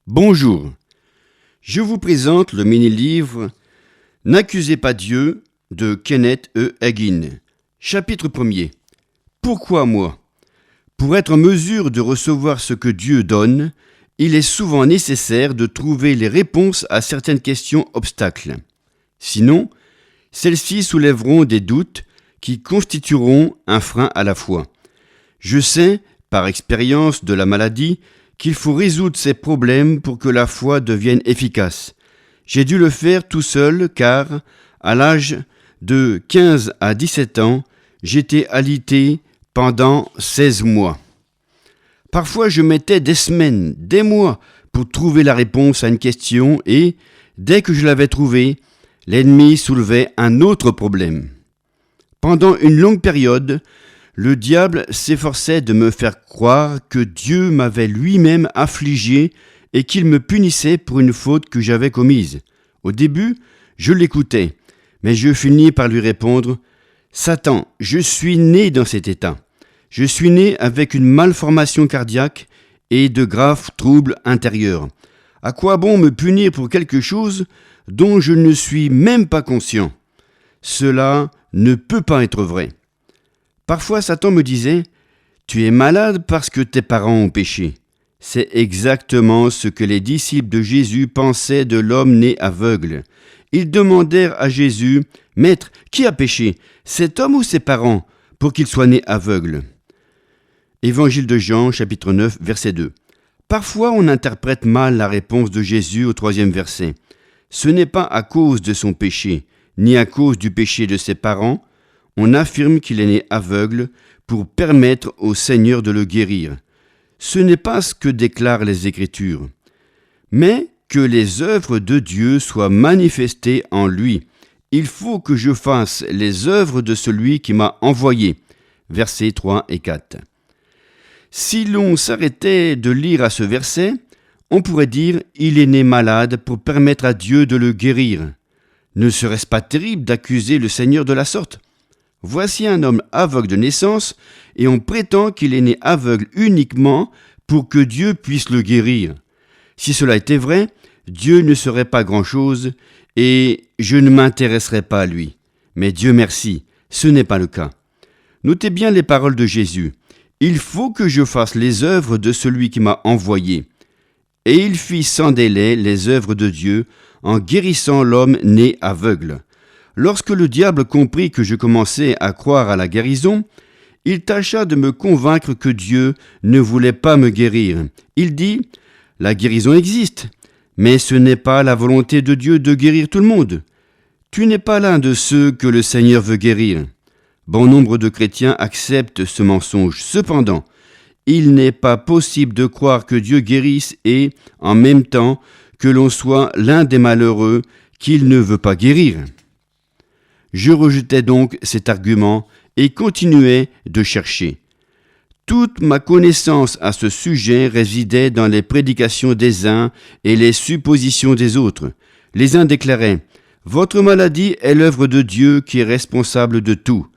Bonjour, je vous présente le mini-livre « N'accusez pas Dieu » de Kenneth E. Hagin. Chapitre 1er. Pourquoi moi ? Pour être en mesure de recevoir ce que Dieu donne, il est souvent nécessaire de trouver les réponses à certaines questions obstacles. Sinon, celles-ci soulèveront des doutes qui constitueront un frein à la foi. Je sais, par expérience de la maladie, qu'il faut résoudre ces problèmes pour que la foi devienne efficace. J'ai dû le faire tout seul car, à l'âge de 15 à 17 ans, j'étais alité pendant 16 mois. Parfois, je mettais des semaines, des mois pour trouver la réponse à une question et, dès que je l'avais trouvée, l'ennemi soulevait un autre problème. Pendant une longue période, le diable s'efforçait de me faire croire que Dieu m'avait lui-même affligé et qu'il me punissait pour une faute que j'avais commise. Au début, je l'écoutais, mais je finis par lui répondre « Satan, je suis né dans cet état. Je suis né avec une malformation cardiaque et de graves troubles intérieurs. À quoi bon me punir pour quelque chose dont je ne suis même pas conscient ? Cela ne peut pas être vrai. » Parfois, Satan me disait « Tu es malade parce que tes parents ont péché. » C'est exactement ce que les disciples de Jésus pensaient de l'homme né aveugle. Ils demandèrent à Jésus « Maître, qui a péché, cet homme ou ses parents, pour qu'il soit né aveugle ?» Évangile de Jean, chapitre 9, verset 2. Parfois, on interprète mal la réponse de Jésus au 3e verset. Ce n'est pas à cause de son péché, ni à cause du péché de ses parents. On affirme qu'il est né aveugle pour permettre au Seigneur de le guérir. Ce n'est pas ce que déclarent les Écritures, mais que les œuvres de Dieu soient manifestées en lui. Il faut que je fasse les œuvres de celui qui m'a envoyé. Versets 3 et 4. Si l'on s'arrêtait de lire à ce verset, on pourrait dire « Il est né malade pour permettre à Dieu de le guérir ». Ne serait-ce pas terrible d'accuser le Seigneur de la sorte ? Voici un homme aveugle de naissance et on prétend qu'il est né aveugle uniquement pour que Dieu puisse le guérir. Si cela était vrai, Dieu ne serait pas grand-chose et je ne m'intéresserais pas à lui. Mais Dieu merci, ce n'est pas le cas. Notez bien les paroles de Jésus. Il faut que je fasse les œuvres de celui qui m'a envoyé. Et il fit sans délai les œuvres de Dieu en guérissant l'homme né aveugle. Lorsque le diable comprit que je commençais à croire à la guérison, il tâcha de me convaincre que Dieu ne voulait pas me guérir. Il dit « La guérison existe, mais ce n'est pas la volonté de Dieu de guérir tout le monde. Tu n'es pas l'un de ceux que le Seigneur veut guérir. » Bon nombre de chrétiens acceptent ce mensonge. Cependant, il n'est pas possible de croire que Dieu guérisse et, en même temps, que l'on soit l'un des malheureux qu'il ne veut pas guérir. Je rejetais donc cet argument et continuais de chercher. Toute ma connaissance à ce sujet résidait dans les prédications des uns et les suppositions des autres. Les uns déclaraient « Votre maladie est l'œuvre de Dieu qui est responsable de tout. »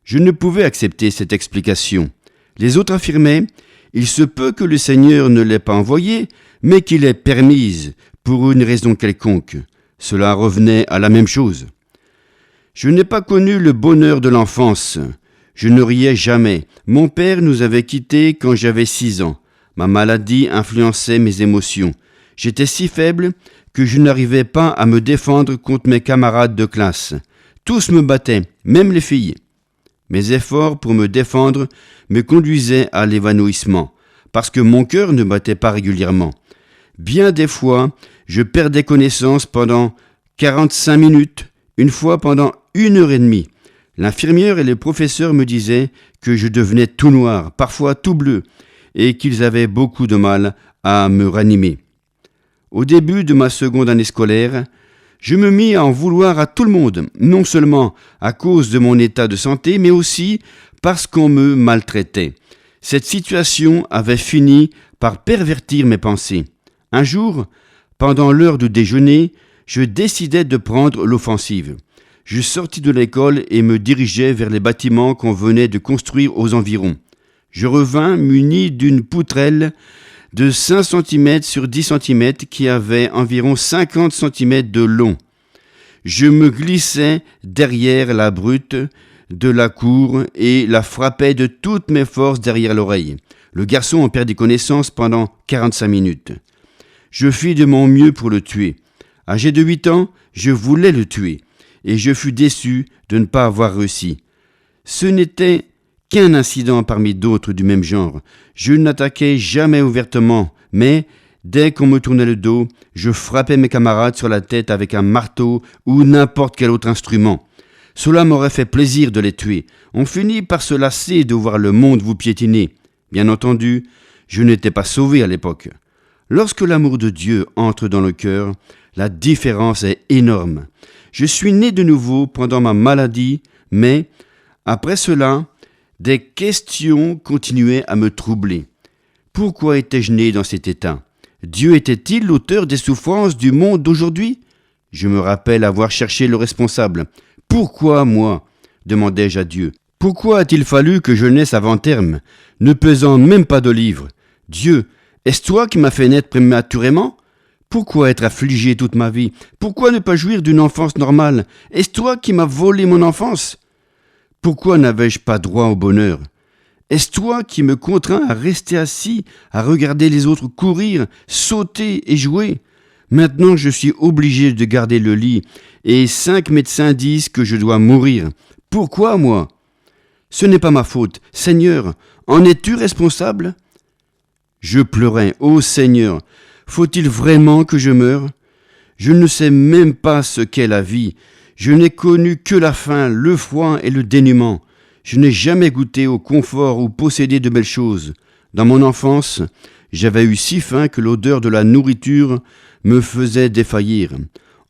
Je ne pouvais accepter cette explication. Les autres affirmaient « Il se peut que le Seigneur ne l'ait pas envoyé, mais qu'il l'ait permise pour une raison quelconque. » Cela revenait à la même chose. Je n'ai pas connu le bonheur de l'enfance. Je ne riais jamais. Mon père nous avait quittés quand j'avais 6 ans. Ma maladie influençait mes émotions. J'étais si faible que je n'arrivais pas à me défendre contre mes camarades de classe. Tous me battaient, même les filles. Mes efforts pour me défendre me conduisaient à l'évanouissement, parce que mon cœur ne battait pas régulièrement. Bien des fois, je perdais connaissance pendant 45 minutes, une fois pendant 1h30. L'infirmière et le professeur me disaient que je devenais tout noir, parfois tout bleu, et qu'ils avaient beaucoup de mal à me ranimer. Au début de ma seconde année scolaire, je me mis à en vouloir à tout le monde, non seulement à cause de mon état de santé, mais aussi parce qu'on me maltraitait. Cette situation avait fini par pervertir mes pensées. Un jour, pendant l'heure de déjeuner, je décidai de prendre l'offensive. Je sortis de l'école et me dirigeai vers les bâtiments qu'on venait de construire aux environs. Je revins muni d'une poutrelle de 5 cm sur 10 cm qui avait environ 50 cm de long. Je me glissais derrière la brute de la cour et la frappais de toutes mes forces derrière l'oreille. Le garçon en perdit connaissance pendant 45 minutes. Je fis de mon mieux pour le tuer. Âgé de 8 ans, je voulais le tuer et je fus déçu de ne pas avoir réussi. Ce n'était qu'un incident parmi d'autres du même genre. Je n'attaquais jamais ouvertement, mais dès qu'on me tournait le dos, je frappais mes camarades sur la tête avec un marteau ou n'importe quel autre instrument. Cela m'aurait fait plaisir de les tuer. On finit par se lasser de voir le monde vous piétiner. Bien entendu, je n'étais pas sauvé à l'époque. Lorsque l'amour de Dieu entre dans le cœur, la différence est énorme. Je suis né de nouveau pendant ma maladie, mais après cela, des questions continuaient à me troubler. Pourquoi étais-je né dans cet état ? Dieu était-il l'auteur des souffrances du monde d'aujourd'hui ? Je me rappelle avoir cherché le responsable. Pourquoi moi ? Demandai-je à Dieu. Pourquoi a-t-il fallu que je naisse avant terme, ne pesant même pas de livre ? Dieu, est-ce toi qui m'as fait naître prématurément ? Pourquoi être affligé toute ma vie ? Pourquoi ne pas jouir d'une enfance normale ? Est-ce toi qui m'as volé mon enfance ? Pourquoi n'avais-je pas droit au bonheur ? Est-ce toi qui me contrains à rester assis, à regarder les autres courir, sauter et jouer ? Maintenant je suis obligé de garder le lit et 5 médecins disent que je dois mourir. Pourquoi moi ? Ce n'est pas ma faute. Seigneur, en es-tu responsable ? Je pleurais. Ô Seigneur, faut-il vraiment que je meure ? Je ne sais même pas ce qu'est la vie. Je n'ai connu que la faim, le froid et le dénuement. Je n'ai jamais goûté au confort ou possédé de belles choses. Dans mon enfance, j'avais eu si faim que l'odeur de la nourriture me faisait défaillir.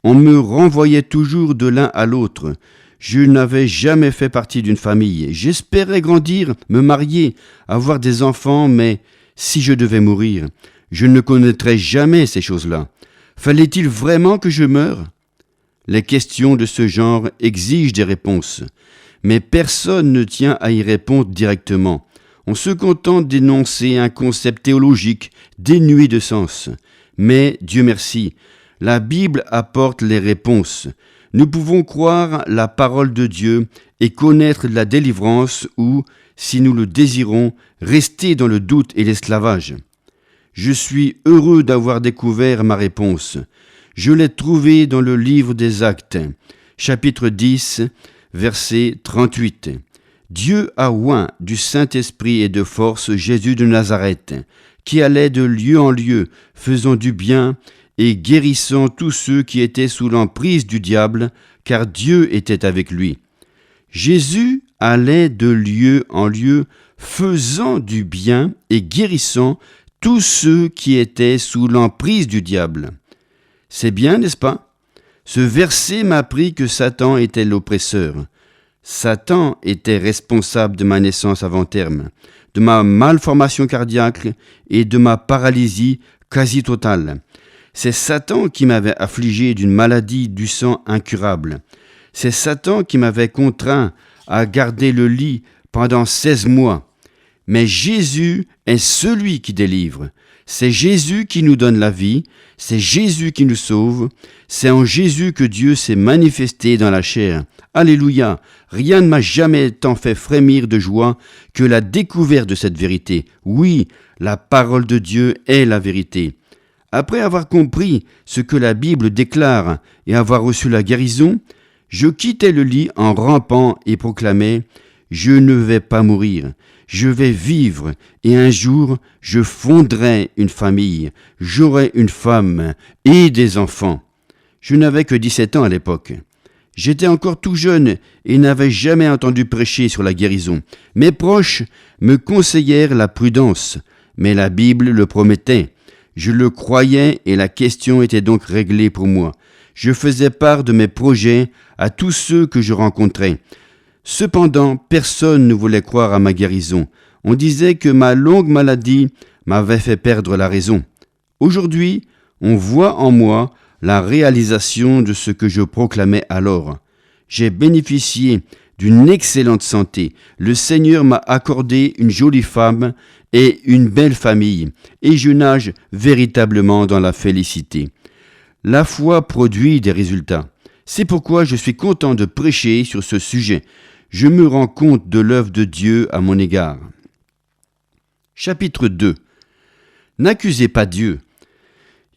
On me renvoyait toujours de l'un à l'autre. Je n'avais jamais fait partie d'une famille. J'espérais grandir, me marier, avoir des enfants, mais si je devais mourir, je ne connaîtrais jamais ces choses-là. Fallait-il vraiment que je meure ? Les questions de ce genre exigent des réponses, mais personne ne tient à y répondre directement. On se contente d'énoncer un concept théologique dénué de sens. Mais, Dieu merci, la Bible apporte les réponses. Nous pouvons croire la parole de Dieu et connaître la délivrance ou, si nous le désirons, rester dans le doute et l'esclavage. Je suis heureux d'avoir découvert ma réponse. Je l'ai trouvée dans le livre des Actes, chapitre 10, verset 38. Dieu a oint du Saint-Esprit et de force Jésus de Nazareth, qui allait de lieu en lieu, faisant du bien et guérissant tous ceux qui étaient sous l'emprise du diable, car Dieu était avec lui. Jésus allait de lieu en lieu, faisant du bien et guérissant tous ceux qui étaient sous l'emprise du diable. C'est bien, n'est-ce pas ? Ce verset m'apprit que Satan était l'oppresseur. Satan était responsable de ma naissance avant terme, de ma malformation cardiaque et de ma paralysie quasi totale. C'est Satan qui m'avait affligé d'une maladie du sang incurable. C'est Satan qui m'avait contraint à garder le lit pendant 16 mois. Mais Jésus est celui qui délivre. C'est Jésus qui nous donne la vie, c'est Jésus qui nous sauve, c'est en Jésus que Dieu s'est manifesté dans la chair. Alléluia, rien ne m'a jamais tant fait frémir de joie que la découverte de cette vérité. Oui, la parole de Dieu est la vérité. Après avoir compris ce que la Bible déclare et avoir reçu la guérison, je quittais le lit en rampant et proclamais « Je ne vais pas mourir, je vais vivre et un jour je fonderai une famille, j'aurai une femme et des enfants. » Je n'avais que 17 ans à l'époque. J'étais encore tout jeune et n'avais jamais entendu prêcher sur la guérison. Mes proches me conseillèrent la prudence, mais la Bible le promettait. Je le croyais et la question était donc réglée pour moi. Je faisais part de mes projets à tous ceux que je rencontrais. Cependant, personne ne voulait croire à ma guérison. On disait que ma longue maladie m'avait fait perdre la raison. Aujourd'hui, on voit en moi la réalisation de ce que je proclamais alors. J'ai bénéficié d'une excellente santé. Le Seigneur m'a accordé une jolie femme et une belle famille, et je nage véritablement dans la félicité. La foi produit des résultats. C'est pourquoi je suis content de prêcher sur ce sujet. Je me rends compte de l'œuvre de Dieu à mon égard. Chapitre 2. N'accusez pas Dieu.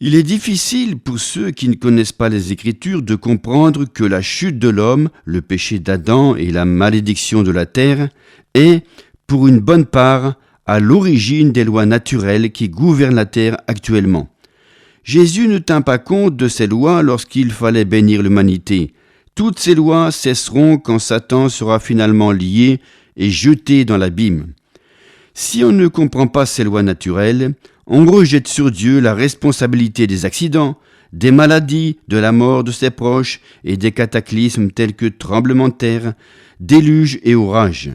Il est difficile pour ceux qui ne connaissent pas les Écritures de comprendre que la chute de l'homme, le péché d'Adam et la malédiction de la terre est, pour une bonne part, à l'origine des lois naturelles qui gouvernent la terre actuellement. Jésus ne tint pas compte de ces lois lorsqu'il fallait bénir l'humanité. Toutes ces lois cesseront quand Satan sera finalement lié et jeté dans l'abîme. Si on ne comprend pas ces lois naturelles, on rejette sur Dieu la responsabilité des accidents, des maladies, de la mort de ses proches et des cataclysmes tels que tremblements de terre, déluges et orages.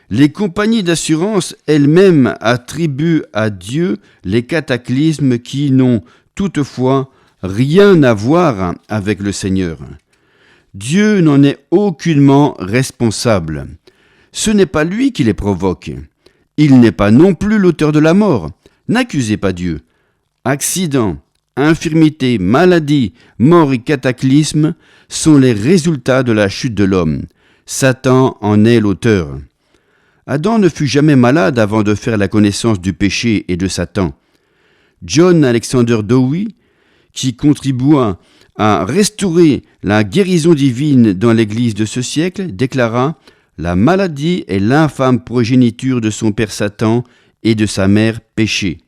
Les compagnies d'assurance elles-mêmes attribuent à Dieu les cataclysmes qui n'ont toutefois rien à voir avec le Seigneur. Dieu n'en est aucunement responsable. Ce n'est pas lui qui les provoque. Il n'est pas non plus l'auteur de la mort. N'accusez pas Dieu. Accidents, infirmités, maladies, mort et cataclysmes sont les résultats de la chute de l'homme. Satan en est l'auteur. Adam ne fut jamais malade avant de faire la connaissance du péché et de Satan. John Alexander Dowie, qui contribua à restaurer la guérison divine dans l'Église de ce siècle, déclara « La maladie est l'infâme progéniture de son père Satan et de sa mère péché ».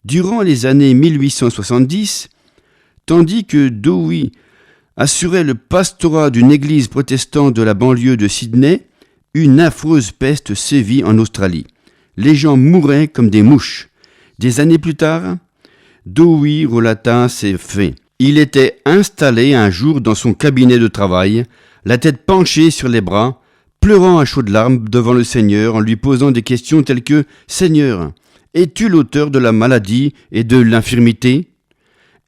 Durant les années 1870, tandis que Dowie assurait le pastorat d'une église protestante de la banlieue de Sydney, une affreuse peste sévit en Australie. Les gens mouraient comme des mouches. Des années plus tard, Dowie relata ces faits. Il était installé un jour dans son cabinet de travail, la tête penchée sur les bras, pleurant à chaudes larmes devant le Seigneur en lui posant des questions telles que « Seigneur, es-tu l'auteur de la maladie et de l'infirmité ?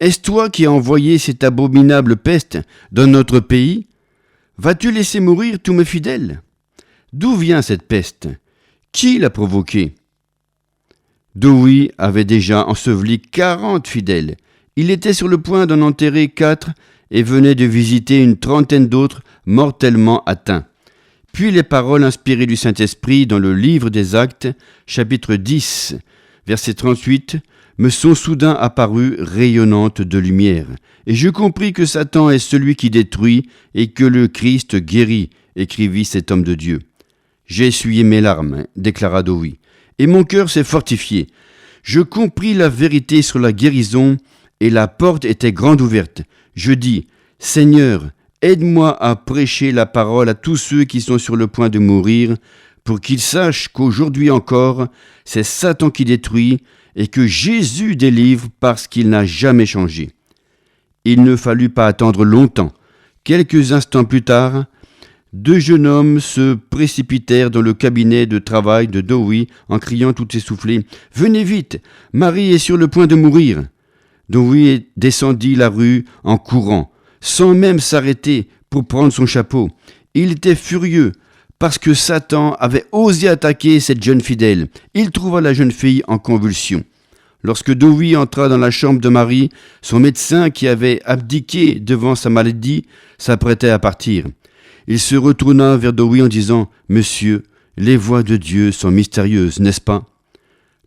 Est-ce toi qui as envoyé cette abominable peste dans notre pays ? Vas-tu laisser mourir tous mes fidèles ? D'où vient cette peste ? Qui l'a provoquée ? » Dowie avait déjà enseveli 40 fidèles. Il était sur le point d'en enterrer 4 et venait de visiter une trentaine d'autres mortellement atteints. Puis les paroles inspirées du Saint-Esprit dans le livre des Actes, chapitre 10, verset 38, me sont soudain apparues rayonnantes de lumière. Et je compris que Satan est celui qui détruit et que le Christ guérit, écrivit cet homme de Dieu. J'ai essuyé mes larmes, déclara Dowie, et mon cœur s'est fortifié. Je compris la vérité sur la guérison et la porte était grande ouverte. Je dis, Seigneur, aide-moi à prêcher la parole à tous ceux qui sont sur le point de mourir, pour qu'ils sachent qu'aujourd'hui encore, c'est Satan qui détruit et que Jésus délivre parce qu'il n'a jamais changé. Il ne fallut pas attendre longtemps. Quelques instants plus tard, 2 jeunes hommes se précipitèrent dans le cabinet de travail de Dowie en criant tout essoufflés « Venez vite, Marie est sur le point de mourir !» Dowie descendit la rue en courant, sans même s'arrêter pour prendre son chapeau. Il était furieux parce que Satan avait osé attaquer cette jeune fidèle. Il trouva la jeune fille en convulsion. Lorsque Dowie entra dans la chambre de Marie, son médecin qui avait abdiqué devant sa maladie s'apprêtait à partir. Il se retourna vers Dowie en disant « Monsieur, les voies de Dieu sont mystérieuses, n'est-ce pas ?»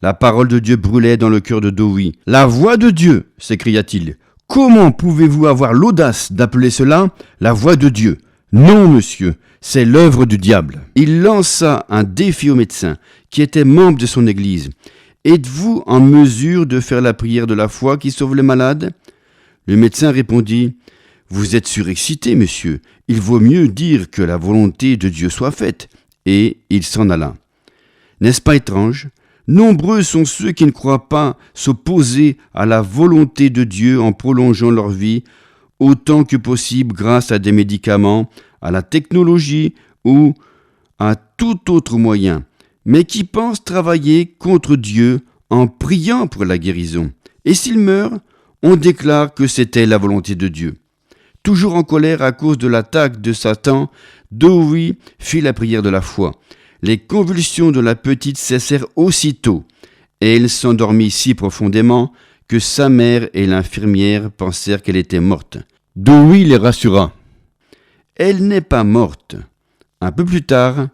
La parole de Dieu brûlait dans le cœur de Dowie. « La voix de Dieu !» s'écria-t-il. « Comment pouvez-vous avoir l'audace d'appeler cela la voix de Dieu ? Non, monsieur, c'est l'œuvre du diable. » Il lança un défi au médecin, qui était membre de son église. « Êtes-vous en mesure de faire la prière de la foi qui sauve les malades ?» Le médecin répondit « Vous êtes surexcité, monsieur. Il vaut mieux dire que la volonté de Dieu soit faite. » Et il s'en alla. N'est-ce pas étrange ? Nombreux sont ceux qui ne croient pas s'opposer à la volonté de Dieu en prolongeant leur vie autant que possible grâce à des médicaments, à la technologie ou à tout autre moyen, mais qui pensent travailler contre Dieu en priant pour la guérison. Et s'ils meurent, on déclare que c'était la volonté de Dieu. Toujours en colère à cause de l'attaque de Satan, Dowie fit la prière de la foi. Les convulsions de la petite cessèrent aussitôt, et elle s'endormit si profondément que sa mère et l'infirmière pensèrent qu'elle était morte. Dowie les rassura. « Elle n'est pas morte. » Un peu plus tard,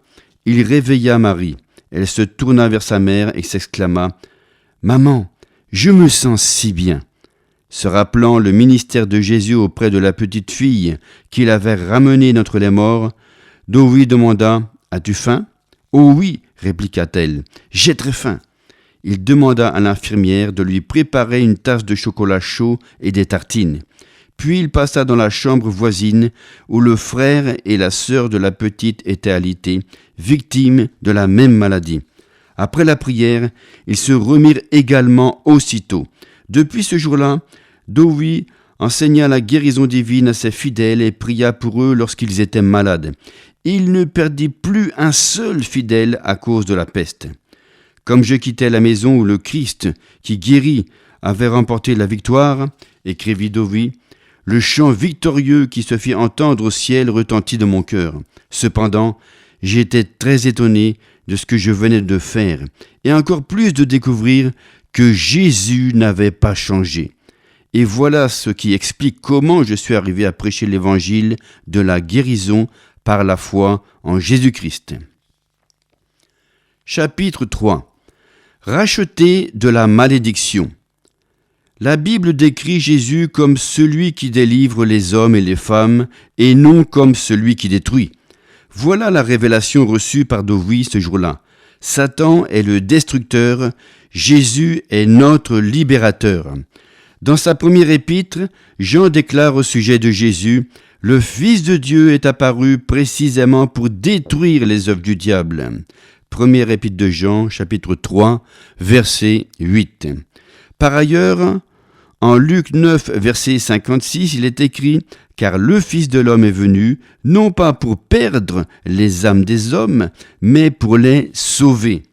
il réveilla Marie. Elle se tourna vers sa mère et s'exclama « Maman, je me sens si bien !» Se rappelant le ministère de Jésus auprès de la petite fille qu'il avait ramenée d'entre les morts, Dowie demanda « As-tu faim ?» « Oh oui, répliqua-t-elle, j'ai très faim. » Il demanda à l'infirmière de lui préparer une tasse de chocolat chaud et des tartines. Puis il passa dans la chambre voisine où le frère et la sœur de la petite étaient alités, victimes de la même maladie. Après la prière, ils se remirent également aussitôt. Depuis ce jour-là, Dowie enseigna la guérison divine à ses fidèles et pria pour eux lorsqu'ils étaient malades. Il ne perdit plus un seul fidèle à cause de la peste. Comme je quittais la maison où le Christ, qui guérit, avait remporté la victoire, écrivit Dowie, le chant victorieux qui se fit entendre au ciel retentit de mon cœur. Cependant, j'étais très étonné de ce que je venais de faire, et encore plus de découvrir que Jésus n'avait pas changé. Et voilà ce qui explique comment je suis arrivé à prêcher l'évangile de la guérison par la foi en Jésus-Christ. Chapitre 3. Racheté de la malédiction. La Bible décrit Jésus comme celui qui délivre les hommes et les femmes, et non comme celui qui détruit. Voilà la révélation reçue par Dowie ce jour-là. Satan est le destructeur, Jésus est notre libérateur. Dans sa première épître, Jean déclare au sujet de Jésus « Le Fils de Dieu est apparu précisément pour détruire les œuvres du diable. » Première épître de Jean, chapitre 3, verset 8. Par ailleurs, en Luc 9, verset 56, il est écrit « Car le Fils de l'homme est venu, non pas pour perdre les âmes des hommes, mais pour les sauver. »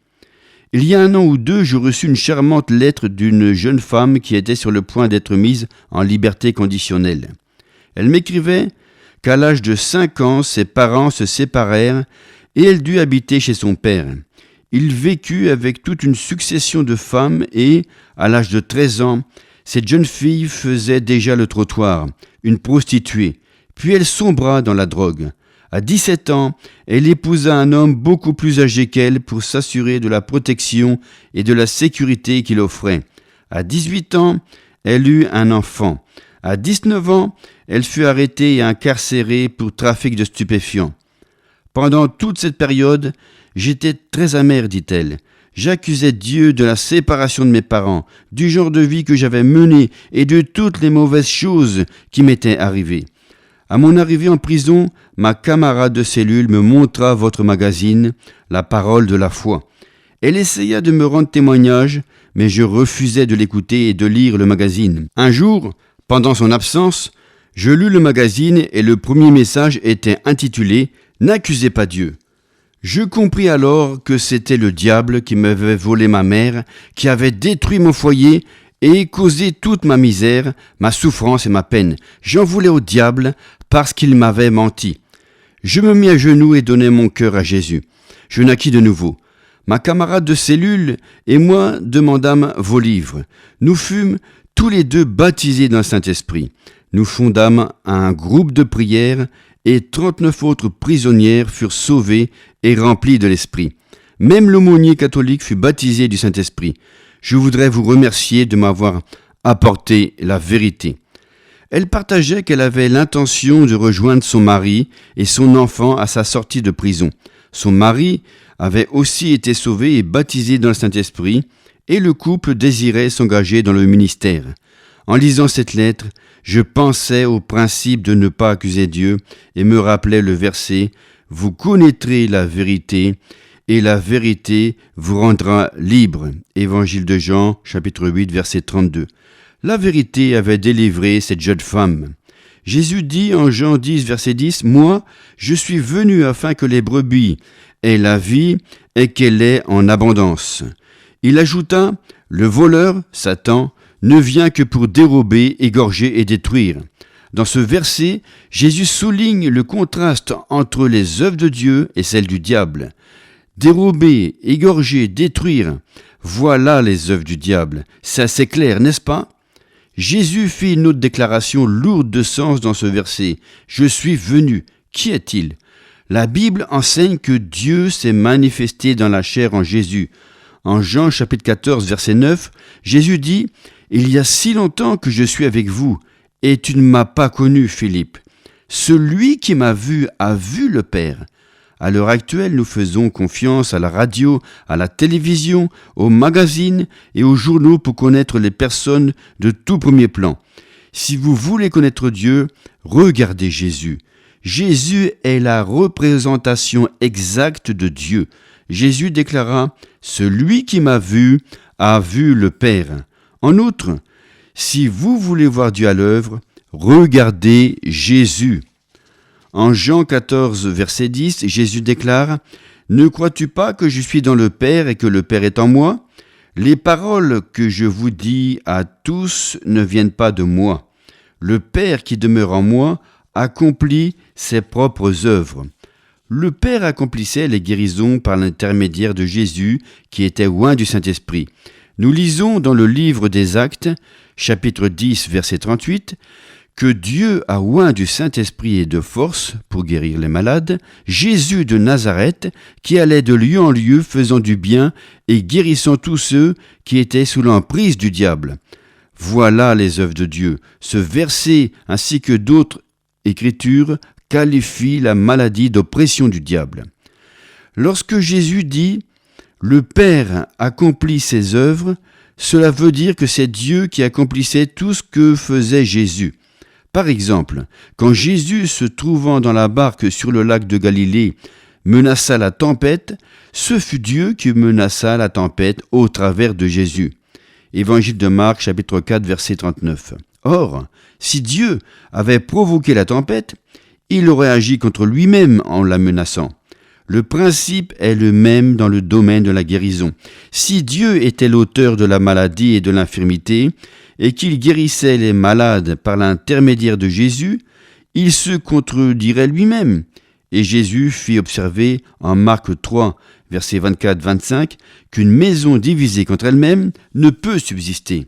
Il y a 1 an ou 2, je reçus une charmante lettre d'une jeune femme qui était sur le point d'être mise en liberté conditionnelle. Elle m'écrivait qu'à l'âge de 5 ans, ses parents se séparèrent et elle dut habiter chez son père. Il vécut avec toute une succession de femmes et, à l'âge de 13 ans, cette jeune fille faisait déjà le trottoir, une prostituée, puis elle sombra dans la drogue. À 17 ans, elle épousa un homme beaucoup plus âgé qu'elle pour s'assurer de la protection et de la sécurité qu'il offrait. À 18 ans, elle eut un enfant. À 19 ans, elle fut arrêtée et incarcérée pour trafic de stupéfiants. Pendant toute cette période, j'étais très amère, dit-elle. J'accusais Dieu de la séparation de mes parents, du genre de vie que j'avais mené et de toutes les mauvaises choses qui m'étaient arrivées. À mon arrivée en prison, ma camarade de cellule me montra votre magazine, La Parole de la foi. Elle essaya de me rendre témoignage, mais je refusais de l'écouter et de lire le magazine. Un jour, pendant son absence, je lus le magazine et le premier message était intitulé « N'accusez pas Dieu ». Je compris alors que c'était le diable qui m'avait volé ma mère, qui avait détruit mon foyer et causé toute ma misère, ma souffrance et ma peine. J'en voulais au diable parce qu'il m'avait menti. Je me mis à genoux et donnai mon cœur à Jésus. Je naquis de nouveau. Ma camarade de cellule et moi demandâmes vos livres. Nous fûmes tous les deux baptisés dans le Saint-Esprit. Nous fondâmes un groupe de prière et 39 autres prisonnières furent sauvées et remplies de l'Esprit. Même l'aumônier catholique fut baptisé du Saint-Esprit. Je voudrais vous remercier de m'avoir apporté la vérité. Elle partageait qu'elle avait l'intention de rejoindre son mari et son enfant à sa sortie de prison. Son mari avait aussi été sauvé et baptisé dans le Saint-Esprit, et le couple désirait s'engager dans le ministère. En lisant cette lettre, je pensais au principe de ne pas accuser Dieu et me rappelais le verset « Vous connaîtrez la vérité et la vérité vous rendra libre » Évangile de Jean, chapitre 8, verset 32. La vérité avait délivré cette jeune femme. Jésus dit en Jean 10, verset 10, « Moi, je suis venu afin que les brebis aient la vie et qu'elle ait en abondance. » Il ajouta, « Le voleur, Satan, ne vient que pour dérober, égorger et détruire. Dans ce verset, Jésus souligne le contraste entre les œuvres de Dieu et celles du diable. Dérober, égorger, détruire, voilà les œuvres du diable. C'est assez clair, n'est-ce pas? Jésus fit une autre déclaration lourde de sens dans ce verset. « Je suis venu ». Qui est-il? La Bible enseigne que Dieu s'est manifesté dans la chair en Jésus. En Jean chapitre 14, verset 9, Jésus dit « Il y a si longtemps que je suis avec vous, et tu ne m'as pas connu, Philippe. Celui qui m'a vu a vu le Père. » À l'heure actuelle, nous faisons confiance à la radio, à la télévision, aux magazines et aux journaux pour connaître les personnes de tout premier plan. Si vous voulez connaître Dieu, regardez Jésus. Jésus est la représentation exacte de Dieu. Jésus déclara « Celui qui m'a vu a vu le Père ». En outre, si vous voulez voir Dieu à l'œuvre, regardez Jésus. En Jean 14, verset 10, Jésus déclare « Ne crois-tu pas que je suis dans le Père et que le Père est en moi? Les paroles que je vous dis à tous ne viennent pas de moi. Le Père qui demeure en moi accomplit ses propres œuvres. » Le Père accomplissait les guérisons par l'intermédiaire de Jésus qui était oint du Saint-Esprit. Nous lisons dans le livre des Actes, chapitre 10, verset 38, que Dieu a oint du Saint-Esprit et de force pour guérir les malades, Jésus de Nazareth, qui allait de lieu en lieu faisant du bien et guérissant tous ceux qui étaient sous l'emprise du diable. Voilà les œuvres de Dieu. Ce verset, ainsi que d'autres écritures, qualifient la maladie d'oppression du diable. Lorsque Jésus dit « Le Père accomplit ses œuvres », cela veut dire que c'est Dieu qui accomplissait tout ce que faisait Jésus. Par exemple, quand Jésus, se trouvant dans la barque sur le lac de Galilée, menaça la tempête, ce fut Dieu qui menaça la tempête au travers de Jésus. Évangile de Marc, chapitre 4, verset 39. Or, si Dieu avait provoqué la tempête, il aurait agi contre lui-même en la menaçant. Le principe est le même dans le domaine de la guérison. Si Dieu était l'auteur de la maladie et de l'infirmité, et qu'il guérissait les malades par l'intermédiaire de Jésus, il se contredirait lui-même. Et Jésus fit observer en Marc 3, versets 24-25, qu'une maison divisée contre elle-même ne peut subsister.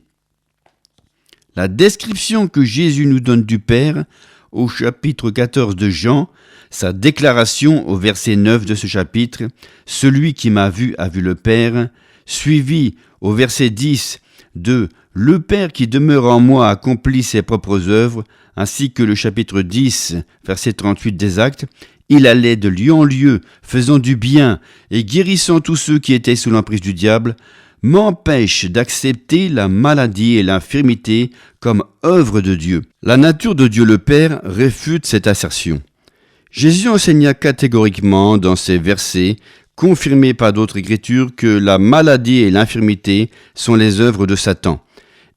La description que Jésus nous donne du Père, au chapitre 14 de Jean, sa déclaration au verset 9 de ce chapitre, « Celui qui m'a vu a vu le Père », suivi au verset 10 de « Le Père qui demeure en moi accomplit ses propres œuvres », ainsi que le chapitre 10, verset 38 des Actes, il allait de lieu en lieu, faisant du bien et guérissant tous ceux qui étaient sous l'emprise du diable, m'empêche d'accepter la maladie et l'infirmité comme œuvre de Dieu. La nature de Dieu le Père réfute cette assertion. Jésus enseigna catégoriquement dans ces versets, confirmés par d'autres écritures, que la maladie et l'infirmité sont les œuvres de Satan.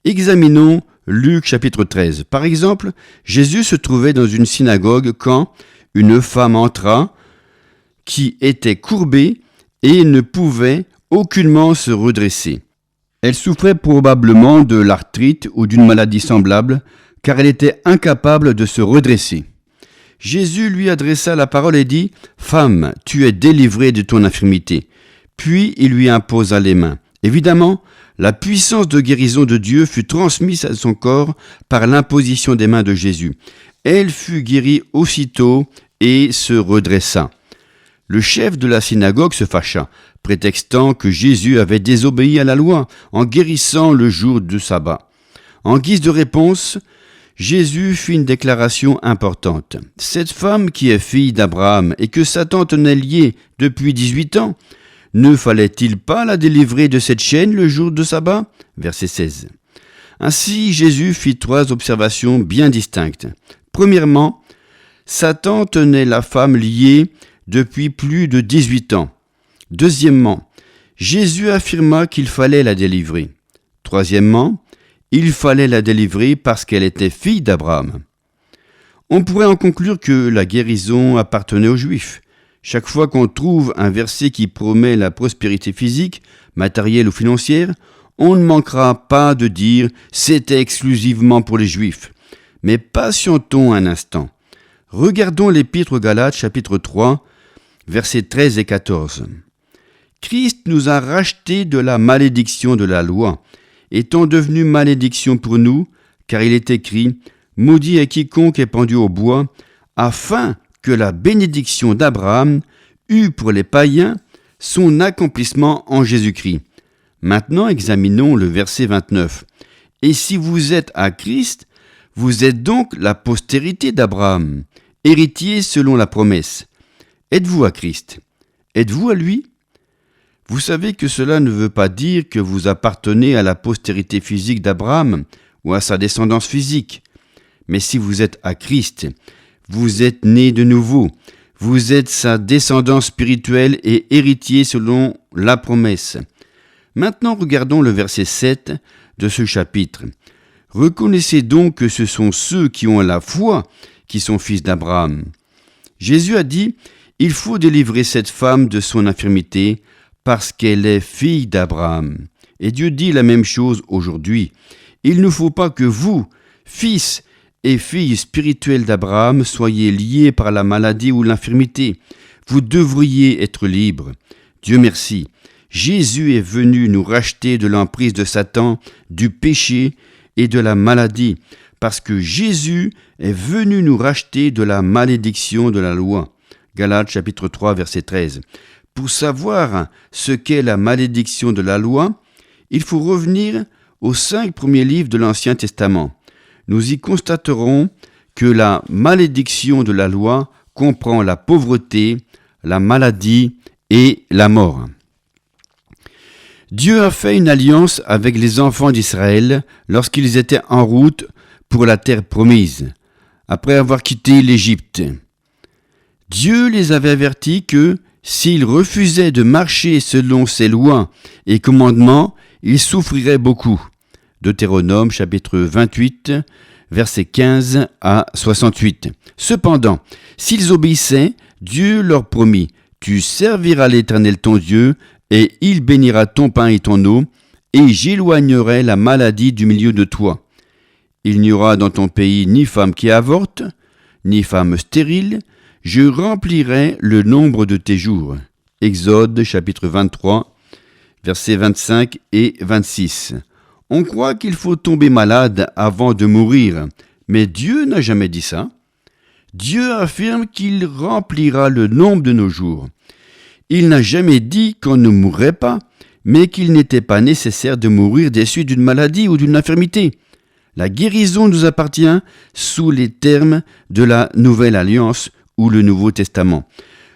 Examinons Luc chapitre 13. Par exemple, Jésus se trouvait dans une synagogue quand une femme entra qui était courbée et ne pouvait aucunement se redresser. Elle souffrait probablement de l'arthrite ou d'une maladie semblable, car elle était incapable de se redresser. Jésus lui adressa la parole et dit « Femme, tu es délivrée de ton infirmité. » Puis il lui imposa les mains. Évidemment, la puissance de guérison de Dieu fut transmise à son corps par l'imposition des mains de Jésus. Elle fut guérie aussitôt et se redressa. Le chef de la synagogue se fâcha, prétextant que Jésus avait désobéi à la loi en guérissant le jour du sabbat. En guise de réponse, Jésus fit une déclaration importante. Cette femme qui est fille d'Abraham et que Satan tenait liée depuis 18 ans, ne fallait-il pas la délivrer de cette chaîne le jour de sabbat? Verset 16. Ainsi, Jésus fit 3 observations bien distinctes. Premièrement, Satan tenait la femme liée depuis plus de 18 ans. Deuxièmement, Jésus affirma qu'il fallait la délivrer. Troisièmement, il fallait la délivrer parce qu'elle était fille d'Abraham. On pourrait en conclure que la guérison appartenait aux Juifs. Chaque fois qu'on trouve un verset qui promet la prospérité physique, matérielle ou financière, on ne manquera pas de dire « c'était exclusivement pour les Juifs ». Mais patientons un instant. Regardons l'Épître aux Galates, chapitre 3, versets 13 et 14. Christ nous a rachetés de la malédiction de la loi, étant devenu malédiction pour nous, car il est écrit « Maudit est quiconque est pendu au bois », afin que la bénédiction d'Abraham eût pour les païens son accomplissement en Jésus-Christ. Maintenant, examinons le verset 29. « Et si vous êtes à Christ, vous êtes donc la postérité d'Abraham, héritier selon la promesse. Êtes-vous à Christ? Êtes-vous à lui? Vous savez que cela ne veut pas dire que vous appartenez à la postérité physique d'Abraham ou à sa descendance physique. Mais si vous êtes à Christ, vous êtes né de nouveau. Vous êtes sa descendance spirituelle et héritier selon la promesse. Maintenant, regardons le verset 7 de ce chapitre. Reconnaissez donc que ce sont ceux qui ont la foi qui sont fils d'Abraham. Jésus a dit, il faut délivrer cette femme de son infirmité parce qu'elle est fille d'Abraham. Et Dieu dit la même chose aujourd'hui. Il ne faut pas que vous, fils et filles spirituelles d'Abraham, soyez liés par la maladie ou l'infirmité. Vous devriez être libres. Dieu merci. Jésus est venu nous racheter de l'emprise de Satan, du péché et de la maladie, parce que Jésus est venu nous racheter de la malédiction de la loi. Galates chapitre 3 verset 13. Pour savoir ce qu'est la malédiction de la loi, il faut revenir aux 5 premiers livres de l'Ancien Testament. Nous y constaterons que la malédiction de la loi comprend la pauvreté, la maladie et la mort. Dieu a fait une alliance avec les enfants d'Israël lorsqu'ils étaient en route pour la terre promise, après avoir quitté l'Égypte. Dieu les avait avertis que, s'ils refusaient de marcher selon ses lois et commandements, ils souffriraient beaucoup. Deutéronome chapitre 28, versets 15 à 68. Cependant, s'ils obéissaient, Dieu leur promit « Tu serviras l'Éternel ton Dieu, et il bénira ton pain et ton eau, et j'éloignerai la maladie du milieu de toi. Il n'y aura dans ton pays ni femme qui avorte, ni femme stérile, je remplirai le nombre de tes jours. » Exode chapitre 23, versets 25 et 26. On croit qu'il faut tomber malade avant de mourir, mais Dieu n'a jamais dit ça. Dieu affirme qu'il remplira le nombre de nos jours. Il n'a jamais dit qu'on ne mourrait pas, mais qu'il n'était pas nécessaire de mourir des suites d'une maladie ou d'une infirmité. La guérison nous appartient sous les termes de la Nouvelle Alliance ou le Nouveau Testament.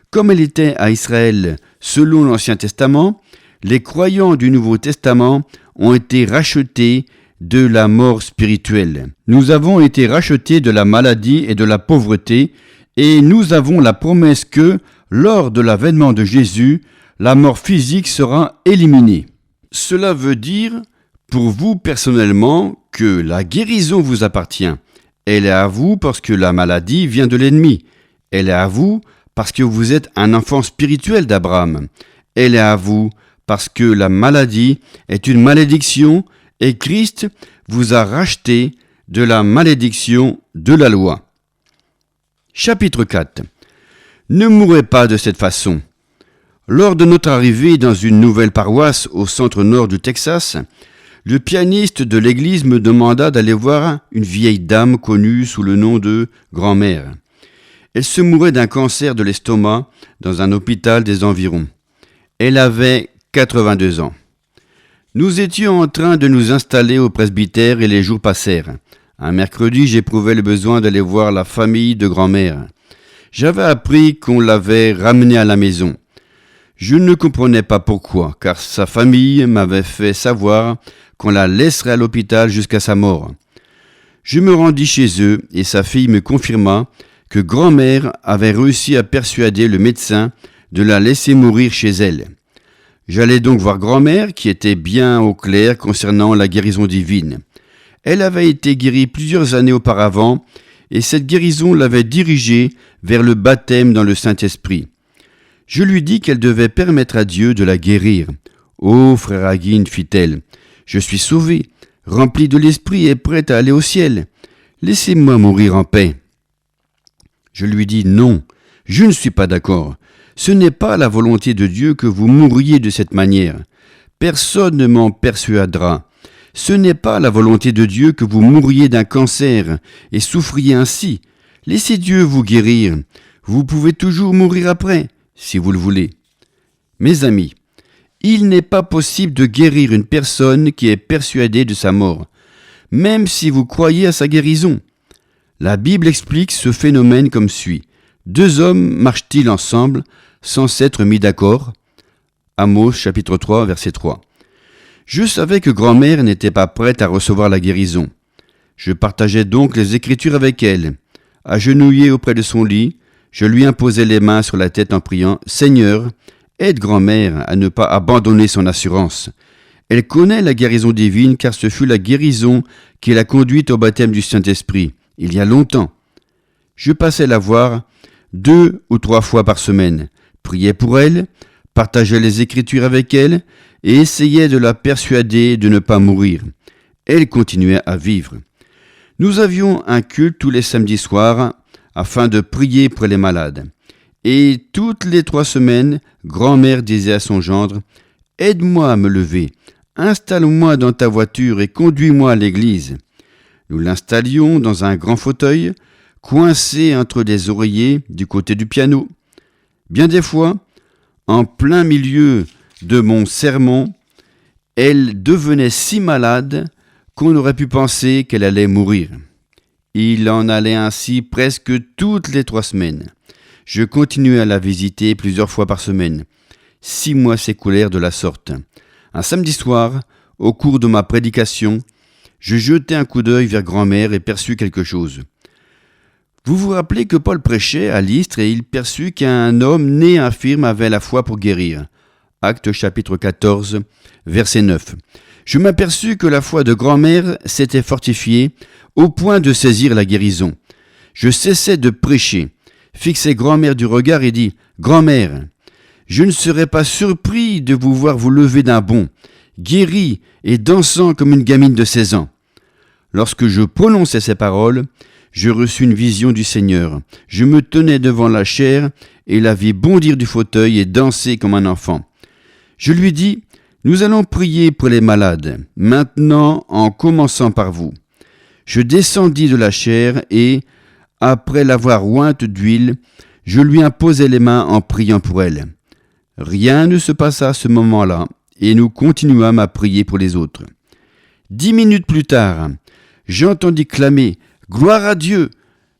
Comme elle était à Israël selon l'Ancien Testament, les croyants du Nouveau Testament ont été rachetés de la mort spirituelle. Nous avons été rachetés de la maladie et de la pauvreté, et nous avons la promesse que, lors de l'avènement de Jésus, la mort physique sera éliminée. Cela veut dire, pour vous personnellement, que la guérison vous appartient. Elle est à vous parce que la maladie vient de l'ennemi. Elle est à vous parce que vous êtes un enfant spirituel d'Abraham. Elle est à vous parce que la maladie est une malédiction et Christ vous a racheté de la malédiction de la loi. Chapitre 4. Ne mourrez pas de cette façon. Lors de notre arrivée dans une nouvelle paroisse au centre-nord du Texas, le pianiste de l'église me demanda d'aller voir une vieille dame connue sous le nom de grand-mère. Elle se mourait d'un cancer de l'estomac dans un hôpital des environs. Elle avait 82 ans. Nous étions en train de nous installer au presbytère et les jours passèrent. Un mercredi, j'éprouvais le besoin d'aller voir la famille de grand-mère. J'avais appris qu'on l'avait ramenée à la maison. Je ne comprenais pas pourquoi, car sa famille m'avait fait savoir qu'on la laisserait à l'hôpital jusqu'à sa mort. Je me rendis chez eux et sa fille me confirma que grand-mère avait réussi à persuader le médecin de la laisser mourir chez elle. J'allais donc voir grand-mère qui était bien au clair concernant la guérison divine. Elle avait été guérie plusieurs années auparavant et cette guérison l'avait dirigée vers le baptême dans le Saint-Esprit. Je lui dis qu'elle devait permettre à Dieu de la guérir. « Oh, frère Hagin, fit-elle, je suis sauvée, remplie de l'Esprit et prête à aller au ciel. Laissez-moi mourir en paix. » Je lui dis « Non, je ne suis pas d'accord. Ce n'est pas la volonté de Dieu que vous mouriez de cette manière. Personne ne m'en persuadera. Ce n'est pas la volonté de Dieu que vous mouriez d'un cancer et souffriez ainsi. Laissez Dieu vous guérir. Vous pouvez toujours mourir après, si vous le voulez. » Mes amis, il n'est pas possible de guérir une personne qui est persuadée de sa mort, même si vous croyez à sa guérison. La Bible explique ce phénomène comme suit. 2 hommes marchent-ils ensemble sans s'être mis d'accord? Amos chapitre 3 verset 3. Je savais que grand-mère n'était pas prête à recevoir la guérison. Je partageais donc les Écritures avec elle. Agenouillé auprès de son lit, je lui imposais les mains sur la tête en priant « Seigneur, aide grand-mère à ne pas abandonner son assurance. Elle connaît la guérison divine car ce fut la guérison qui l'a conduite au baptême du Saint-Esprit, il y a longtemps. Je passais la voir 2 ou 3 fois par semaine, priais pour elle, partageais les Écritures avec elle et essayais de la persuader de ne pas mourir. Elle continuait à vivre. Nous avions un culte tous les samedis soirs afin de prier pour les malades. Et toutes les 3 semaines, grand-mère disait à son gendre « Aide-moi à me lever, installe-moi dans ta voiture et conduis-moi à l'église. » Nous l'installions dans un grand fauteuil, coincé entre des oreillers du côté du piano. Bien des fois, en plein milieu de mon sermon, elle devenait si malade qu'on aurait pu penser qu'elle allait mourir. Il en allait ainsi presque toutes les 3 semaines. Je continuais à la visiter plusieurs fois par semaine. 6 mois s'écoulèrent de la sorte. Un samedi soir, au cours de ma prédication, je jetai un coup d'œil vers grand-mère et perçus quelque chose. Vous vous rappelez que Paul prêchait à Lystre et il perçut qu'un homme né infirme avait la foi pour guérir. Actes chapitre 14, verset 9. Je m'aperçus que la foi de grand-mère s'était fortifiée au point de saisir la guérison. Je cessai de prêcher, fixai grand-mère du regard et dit « Grand-mère, je ne serais pas surpris de vous voir vous lever d'un bond, guérie et dansant comme une gamine de 16 ans. » Lorsque je prononçai ces paroles, je reçus une vision du Seigneur. Je me tenais devant la chaire et la vis bondir du fauteuil et danser comme un enfant. Je lui dis « Nous allons prier pour les malades, maintenant en commençant par vous. » Je descendis de la chaire et, après l'avoir ointe d'huile, je lui imposai les mains en priant pour elle. Rien ne se passa à ce moment-là et nous continuâmes à prier pour les autres. 10 minutes plus tard, j'entendis clamer « Gloire à Dieu !»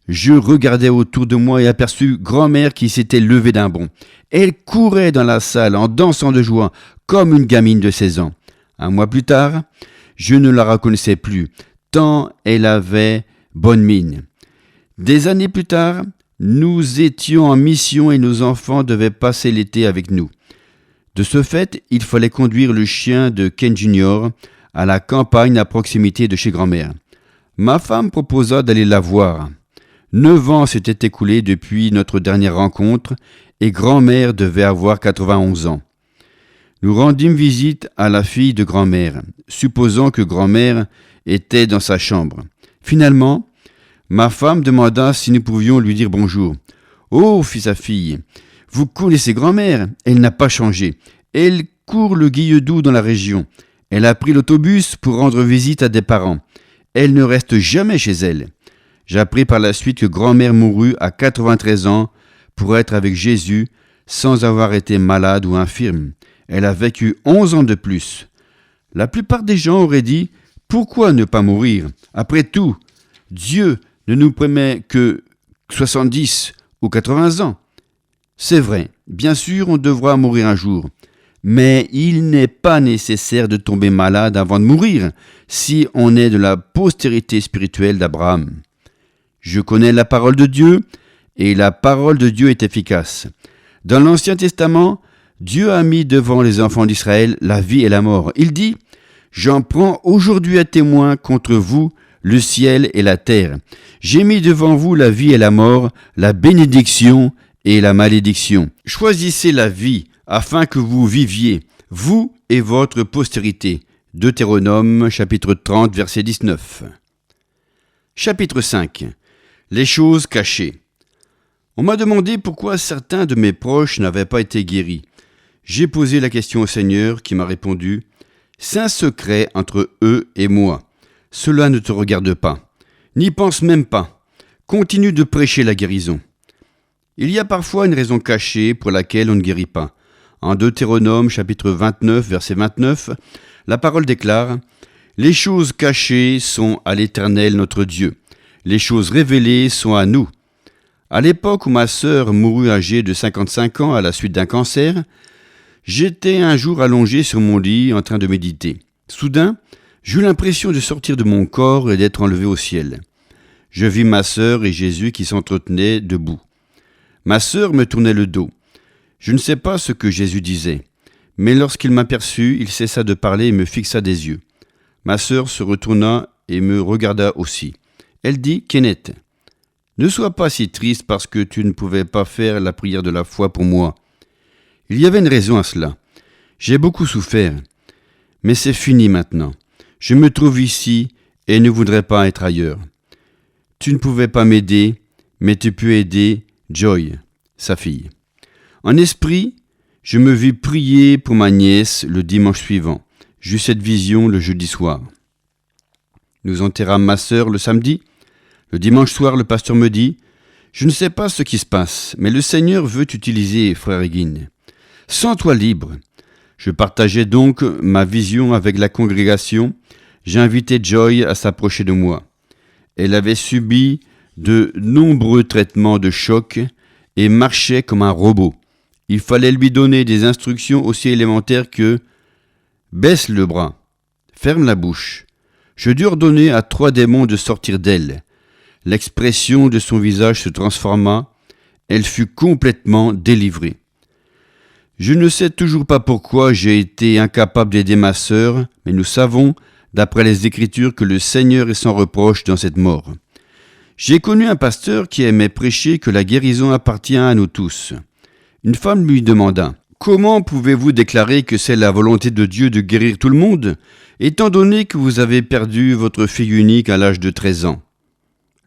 Je regardai autour de moi et aperçus grand-mère qui s'était levée d'un bond. Elle courait dans la salle en dansant de joie comme une gamine de 16 ans. 1 mois plus tard, je ne la reconnaissais plus, tant elle avait bonne mine. Des années plus tard, nous étions en mission et nos enfants devaient passer l'été avec nous. De ce fait, il fallait conduire le chien de Ken Junior à la campagne à proximité de chez grand-mère. Ma femme proposa d'aller la voir. 9 ans s'étaient écoulés depuis notre dernière rencontre et grand-mère devait avoir 91 ans. Nous rendîmes visite à la fille de grand-mère, supposant que grand-mère était dans sa chambre. Finalement, ma femme demanda si nous pouvions lui dire bonjour. « Oh, fit sa fille, vous connaissez grand-mère, elle n'a pas changé. Elle court le guilledou dans la région. Elle a pris l'autobus pour rendre visite à des parents. Elle ne reste jamais chez elle. » J'appris par la suite que grand-mère mourut à 93 ans pour être avec Jésus sans avoir été malade ou infirme. Elle a vécu 11 ans de plus. La plupart des gens auraient dit « Pourquoi ne pas mourir? Après tout, Dieu ne nous permet que 70 ou 80 ans. » C'est vrai, bien sûr, on devra mourir un jour. Mais il n'est pas nécessaire de tomber malade avant de mourir si on est de la postérité spirituelle d'Abraham. Je connais la parole de Dieu et la parole de Dieu est efficace. Dans l'Ancien Testament, Dieu a mis devant les enfants d'Israël la vie et la mort. Il dit « J'en prends aujourd'hui à témoin contre vous le ciel et la terre. J'ai mis devant vous la vie et la mort, la bénédiction et la malédiction. Choisissez la vie afin que vous viviez, vous et votre postérité. » Deutéronome chapitre 30 verset 19. Chapitre 5. Les choses cachées. On m'a demandé pourquoi certains de mes proches n'avaient pas été guéris. J'ai posé la question au Seigneur qui m'a répondu « C'est un secret entre eux et moi. Cela ne te regarde pas. N'y pense même pas. Continue de prêcher la guérison. » Il y a parfois une raison cachée pour laquelle on ne guérit pas. En Deutéronome chapitre 29, verset 29, la parole déclare « Les choses cachées sont à l'Éternel notre Dieu. Les choses révélées sont à nous. » À l'époque où ma sœur mourut âgée de 55 ans à la suite d'un cancer, j'étais un jour allongé sur mon lit en train de méditer. Soudain, j'eus l'impression de sortir de mon corps et d'être enlevé au ciel. Je vis ma sœur et Jésus qui s'entretenaient debout. Ma sœur me tournait le dos. Je ne sais pas ce que Jésus disait, mais lorsqu'il m'aperçut, il cessa de parler et me fixa des yeux. Ma sœur se retourna et me regarda aussi. Elle dit « Kenneth, ne sois pas si triste parce que tu ne pouvais pas faire la prière de la foi pour moi. Il y avait une raison à cela. J'ai beaucoup souffert, mais c'est fini maintenant. Je me trouve ici et ne voudrais pas être ailleurs. Tu ne pouvais pas m'aider, mais tu peux aider Joy, sa fille. » En esprit, je me vis prier pour ma nièce le dimanche suivant. J'eus cette vision le jeudi soir. Nous enterrâmes ma sœur le samedi. Le dimanche soir, le pasteur me dit « Je ne sais pas ce qui se passe, mais le Seigneur veut t'utiliser, frère Egin. Sens-toi libre. » Je partageais donc ma vision avec la congrégation. J'invitais Joy à s'approcher de moi. Elle avait subi de nombreux traitements de choc et marchait comme un robot. Il fallait lui donner des instructions aussi élémentaires que « Baisse le bras, ferme la bouche ». Je dus ordonner à 3 démons de sortir d'elle. L'expression de son visage se transforma. Elle fut complètement délivrée. Je ne sais toujours pas pourquoi j'ai été incapable d'aider ma sœur, mais nous savons, d'après les Écritures, que le Seigneur est sans reproche dans cette mort. J'ai connu un pasteur qui aimait prêcher que la guérison appartient à nous tous. Une femme lui demanda « Comment pouvez-vous déclarer que c'est la volonté de Dieu de guérir tout le monde, étant donné que vous avez perdu votre fille unique à l'âge de 13 ans ?»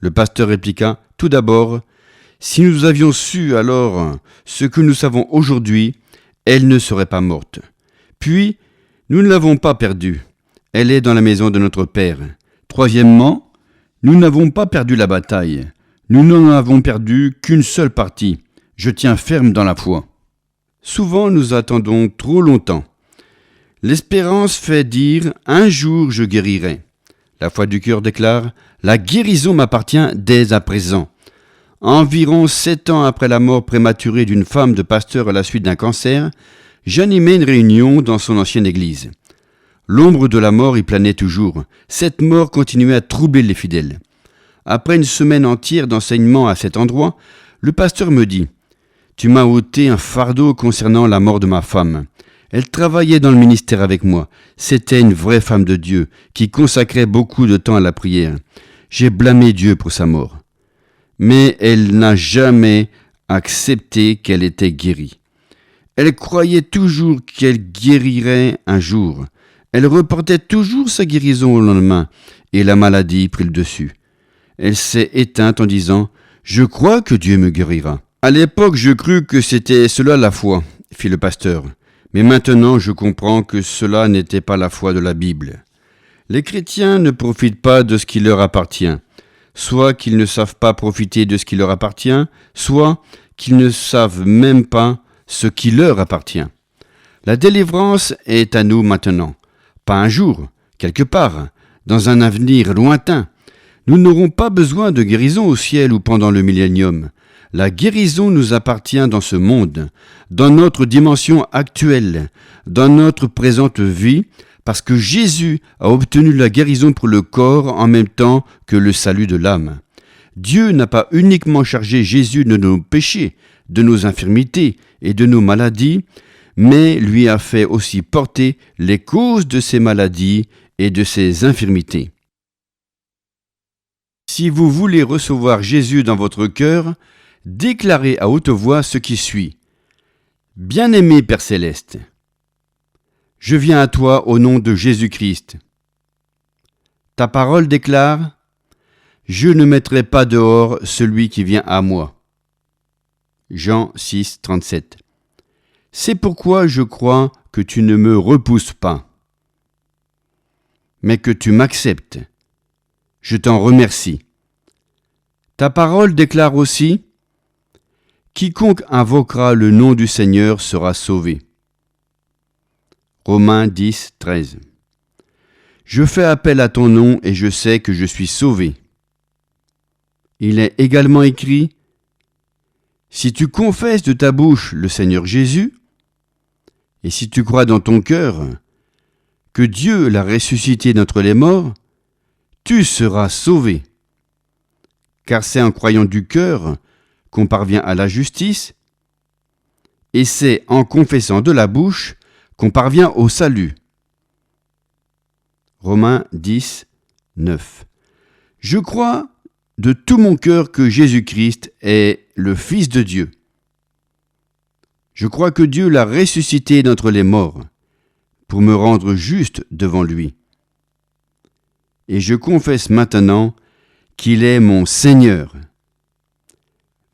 Le pasteur répliqua « Tout d'abord, si nous avions su alors ce que nous savons aujourd'hui, elle ne serait pas morte. Puis, nous ne l'avons pas perdue. Elle est dans la maison de notre Père. Troisièmement, nous n'avons pas perdu la bataille. Nous n'en avons perdu qu'une seule partie. Je tiens ferme dans la foi. » Souvent, nous attendons trop longtemps. L'espérance fait dire « Un jour, je guérirai ». La foi du cœur déclare « La guérison m'appartient dès à présent ». Environ 7 ans après la mort prématurée d'une femme de pasteur à la suite d'un cancer, j'animais une réunion dans son ancienne église. L'ombre de la mort y planait toujours. Cette mort continuait à troubler les fidèles. Après une semaine entière d'enseignement à cet endroit, le pasteur me dit « Tu m'as ôté un fardeau concernant la mort de ma femme. Elle travaillait dans le ministère avec moi. C'était une vraie femme de Dieu qui consacrait beaucoup de temps à la prière. J'ai blâmé Dieu pour sa mort. Mais elle n'a jamais accepté qu'elle était guérie. Elle croyait toujours qu'elle guérirait un jour. Elle reportait toujours sa guérison au lendemain et la maladie prit le dessus. Elle s'est éteinte en disant « Je crois que Dieu me guérira ». À l'époque, je crus que c'était cela la foi, fit le pasteur. Mais maintenant, je comprends que cela n'était pas la foi de la Bible. Les chrétiens ne profitent pas de ce qui leur appartient. Soit qu'ils ne savent pas profiter de ce qui leur appartient, soit qu'ils ne savent même pas ce qui leur appartient. La délivrance est à nous maintenant. Pas un jour, quelque part, dans un avenir lointain. Nous n'aurons pas besoin de guérison au ciel ou pendant le millénium. La guérison nous appartient dans ce monde, dans notre dimension actuelle, dans notre présente vie, parce que Jésus a obtenu la guérison pour le corps en même temps que le salut de l'âme. Dieu n'a pas uniquement chargé Jésus de nos péchés, de nos infirmités et de nos maladies, mais lui a fait aussi porter les causes de ces maladies et de ces infirmités. Si vous voulez recevoir Jésus dans votre cœur, déclarez à haute voix ce qui suit. « Bien-aimé Père Céleste, je viens à toi au nom de Jésus-Christ. Ta parole déclare Je ne mettrai pas dehors celui qui vient à moi. Jean 6, 37. C'est pourquoi je crois que tu ne me repousses pas, mais que tu m'acceptes. Je t'en remercie. Ta parole déclare aussi « Quiconque invoquera le nom du Seigneur sera sauvé ». Romains 10, 13. Je fais appel à ton nom et je sais que je suis sauvé. Il est également écrit « Si tu confesses de ta bouche le Seigneur Jésus, et si tu crois dans ton cœur que Dieu l'a ressuscité d'entre les morts, tu seras sauvé. Car c'est en croyant du cœur qu'on parvient à la justice, et c'est en confessant de la bouche qu'on parvient au salut. » Romains 10, 9. Je crois de tout mon cœur que Jésus-Christ est le Fils de Dieu. Je crois que Dieu l'a ressuscité d'entre les morts pour me rendre juste devant lui. Et je confesse maintenant qu'il est mon Seigneur.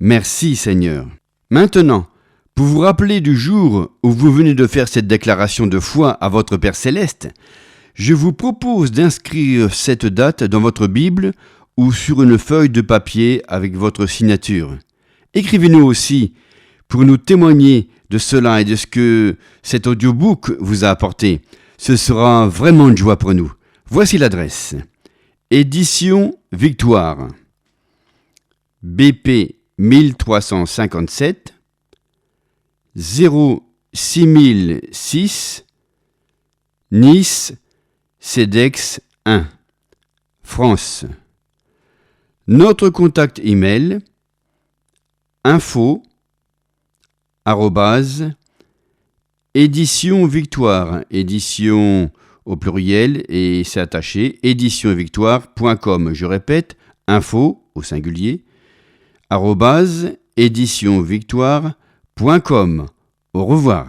Merci Seigneur. Maintenant, pour vous rappeler du jour où vous venez de faire cette déclaration de foi à votre Père Céleste, je vous propose d'inscrire cette date dans votre Bible ou sur une feuille de papier avec votre signature. Écrivez-nous aussi pour nous témoigner de cela et de ce que cet audiobook vous a apporté. Ce sera vraiment une joie pour nous. Voici l'adresse. Édition Victoire. BP 1357 06006 Nice CEDEX 1 France. Notre contact email info édition Victoire, édition au pluriel et c'est attaché, éditionvictoire.com. Je répète, info au singulier, @éditionvictoire.com. Au revoir.